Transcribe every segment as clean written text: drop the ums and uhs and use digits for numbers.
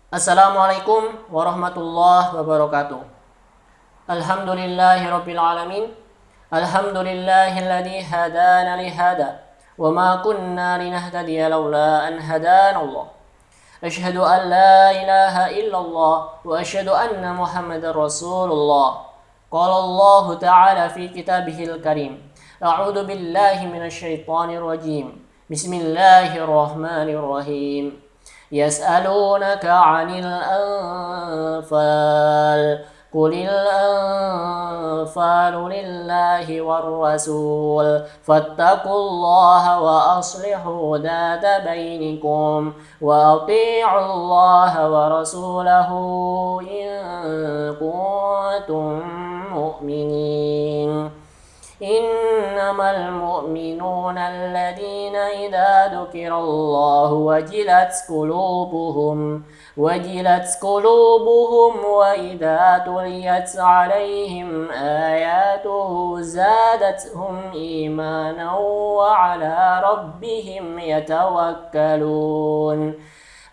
Assalamualaikum warahmatullahi wabarakatuh. Alhamdulillahirabbil alamin. Alhamdulillahilladzi hadana li hada wa ma kunna linahtadiya laula an hadana Allah. Asyhadu an la ilaha illallah wa asyhadu anna Muhammadar Rasulullah. Qala Allah Ta'ala fi kitabihil karim. A'udzu billahi minasy syaithanir rajim. Bismillahirrahmanirrahim. يسألونك عن الأنفال قل الأنفال لله والرسول فاتقوا الله وأصلحوا ذات بينكم وأطيعوا الله ورسوله إن كنتم مؤمنين إنما المؤمنون الذين إذا ذكر الله وجلت قلوبهم وإذا تليت عليهم آياته زادتهم إيمانا وعلى ربهم يتوكلون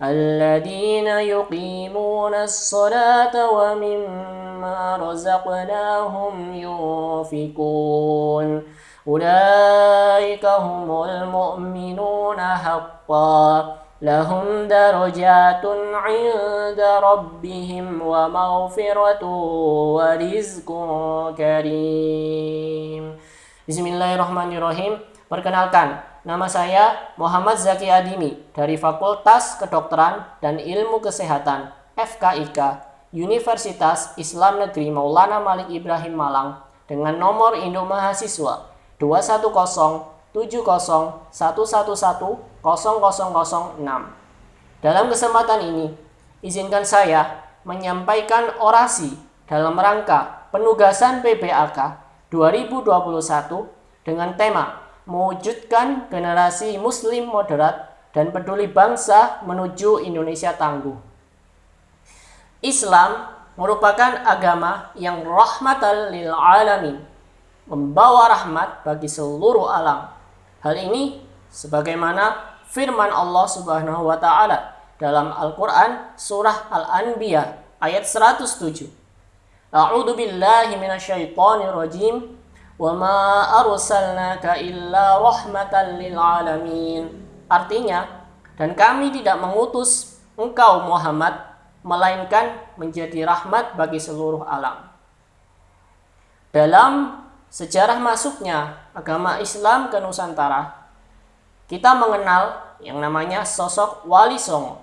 الذين يقيمون الصلاة ومما رزقناهم ينفقون أولئك هم المؤمنون حقا لهم درجات عند ربهم ومغفرة ورزق كريم. Bismillahirrahmanirrahim. Perkenalkan, nama saya Muhammad Zaki Adimi dari Fakultas Kedokteran dan Ilmu Kesehatan FKIK Universitas Islam Negeri Maulana Malik Ibrahim Malang dengan nomor induk mahasiswa 21070111006. Dalam kesempatan ini, izinkan saya menyampaikan orasi dalam rangka penugasan PBAK 2021 dengan tema mewujudkan generasi muslim moderat dan peduli bangsa menuju Indonesia tangguh. Islam merupakan agama yang rahmatan lil alamin, membawa rahmat bagi seluruh alam. Hal ini sebagaimana firman Allah Subhanahu wa taala dalam Al-Qur'an surah Al-Anbiya ayat 107. A'udzu billahi minasyaitonir rajim. Wa ma arsalnaka illa rahmatan lil alamin. Artinya, dan kami tidak mengutus engkau Muhammad melainkan menjadi rahmat bagi seluruh alam. Dalam sejarah masuknya agama Islam ke Nusantara, kita mengenal yang namanya sosok Wali Songo.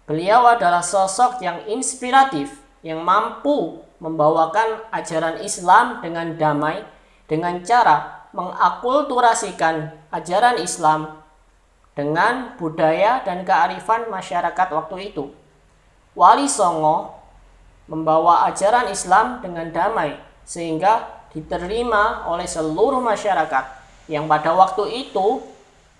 Beliau adalah sosok yang inspiratif, yang mampu membawakan ajaran Islam dengan damai, dengan cara mengakulturasikan ajaran Islam dengan budaya dan kearifan masyarakat waktu itu. Wali Songo membawa ajaran Islam dengan damai sehingga diterima oleh seluruh masyarakat yang pada waktu itu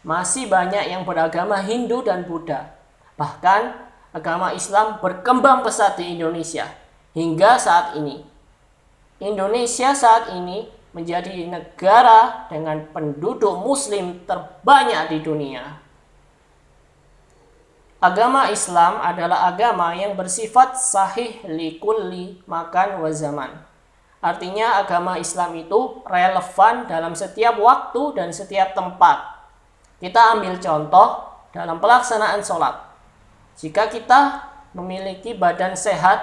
masih banyak yang beragama Hindu dan Buddha. Bahkan agama Islam berkembang pesat di Indonesia hingga saat ini. Indonesia saat ini menjadi negara dengan penduduk muslim terbanyak di dunia. Agama Islam adalah agama yang bersifat sahih likulli makan wa zaman. Artinya agama Islam itu relevan dalam setiap waktu dan setiap tempat. Kita ambil contoh dalam pelaksanaan sholat. Jika kita memiliki badan sehat,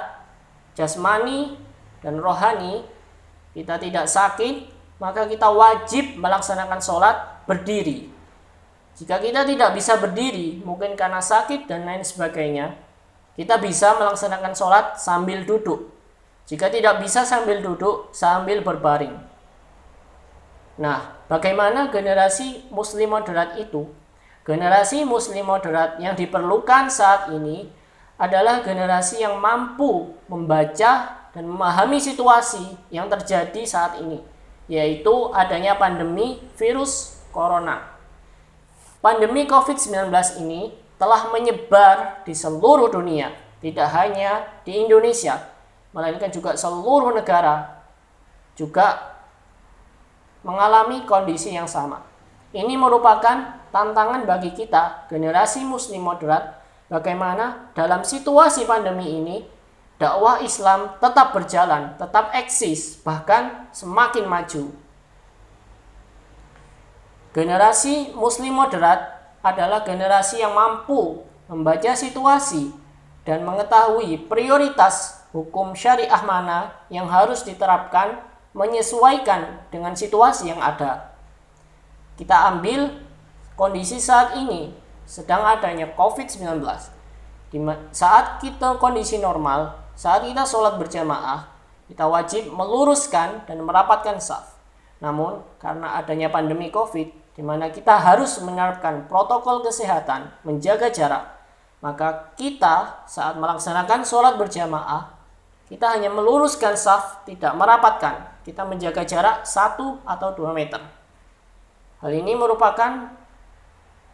jasmani dan rohani, kita tidak sakit, maka kita wajib melaksanakan sholat berdiri. Jika kita tidak bisa berdiri, mungkin karena sakit dan lain sebagainya, kita bisa melaksanakan sholat sambil duduk. Jika tidak bisa sambil duduk, sambil berbaring. Nah, bagaimana generasi muslim moderat itu? Generasi muslim moderat yang diperlukan saat ini adalah generasi yang mampu membaca dan memahami situasi yang terjadi saat ini, yaitu adanya pandemi virus corona. Pandemi COVID-19 ini telah menyebar di seluruh dunia, tidak hanya di Indonesia, melainkan juga seluruh negara juga mengalami kondisi yang sama. Ini merupakan tantangan bagi kita, generasi muslim moderat, bagaimana dalam situasi pandemi ini dakwah Islam tetap berjalan, tetap eksis, bahkan semakin maju. Generasi Muslim moderat adalah generasi yang mampu membaca situasi dan mengetahui prioritas hukum syariah mana yang harus diterapkan menyesuaikan dengan situasi yang ada. Kita ambil kondisi saat ini, sedang adanya COVID-19. Saat kita kondisi normal, saat kita sholat berjamaah, kita wajib meluruskan dan merapatkan saf. Namun, karena adanya pandemi COVID, di mana kita harus menerapkan protokol kesehatan, menjaga jarak, maka kita saat melaksanakan sholat berjamaah, kita hanya meluruskan saf, tidak merapatkan. Kita menjaga jarak 1 atau 2 meter. Hal ini merupakan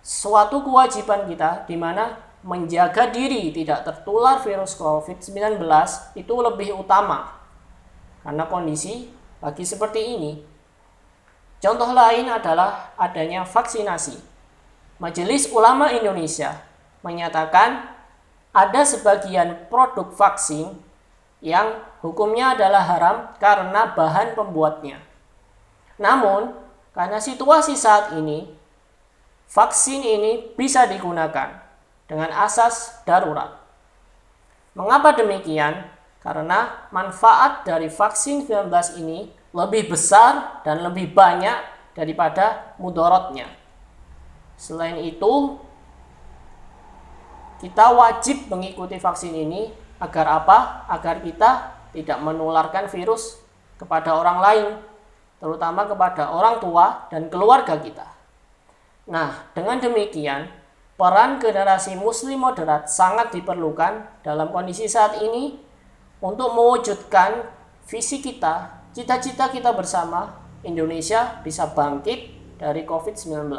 suatu kewajiban kita, di mana menjaga diri tidak tertular virus COVID-19 itu lebih utama. Karena kondisi lagi seperti ini. Contoh lain adalah adanya vaksinasi. Majelis Ulama Indonesia menyatakan ada sebagian produk vaksin yang hukumnya adalah haram karena bahan pembuatnya. Namun, karena situasi saat ini, vaksin ini bisa digunakan dengan asas darurat. Mengapa demikian? Karena manfaat dari vaksin 19 ini lebih besar dan lebih banyak daripada mudaratnya. Selain itu, kita wajib mengikuti vaksin ini agar apa? Agar kita tidak menularkan virus kepada orang lain, terutama kepada orang tua dan keluarga kita. Nah, dengan demikian, peran generasi Muslim moderat sangat diperlukan dalam kondisi saat ini untuk mewujudkan visi kita, cita-cita kita bersama, Indonesia bisa bangkit dari COVID-19.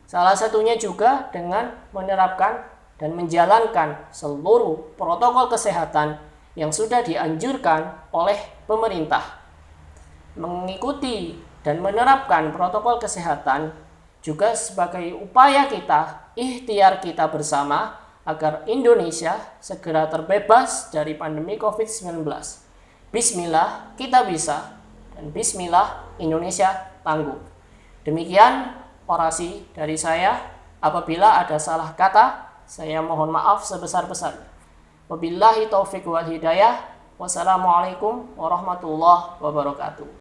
Salah satunya juga dengan menerapkan dan menjalankan seluruh protokol kesehatan yang sudah dianjurkan oleh pemerintah. Mengikuti dan menerapkan protokol kesehatan juga sebagai upaya kita, ikhtiar kita bersama agar Indonesia segera terbebas dari pandemi COVID-19. Bismillah, kita bisa, dan bismillah, Indonesia tangguh. Demikian orasi dari saya. Apabila ada salah kata, saya mohon maaf sebesar-besarnya. Wabillahi taufiq wal hidayah. Wassalamualaikum warahmatullahi wabarakatuh.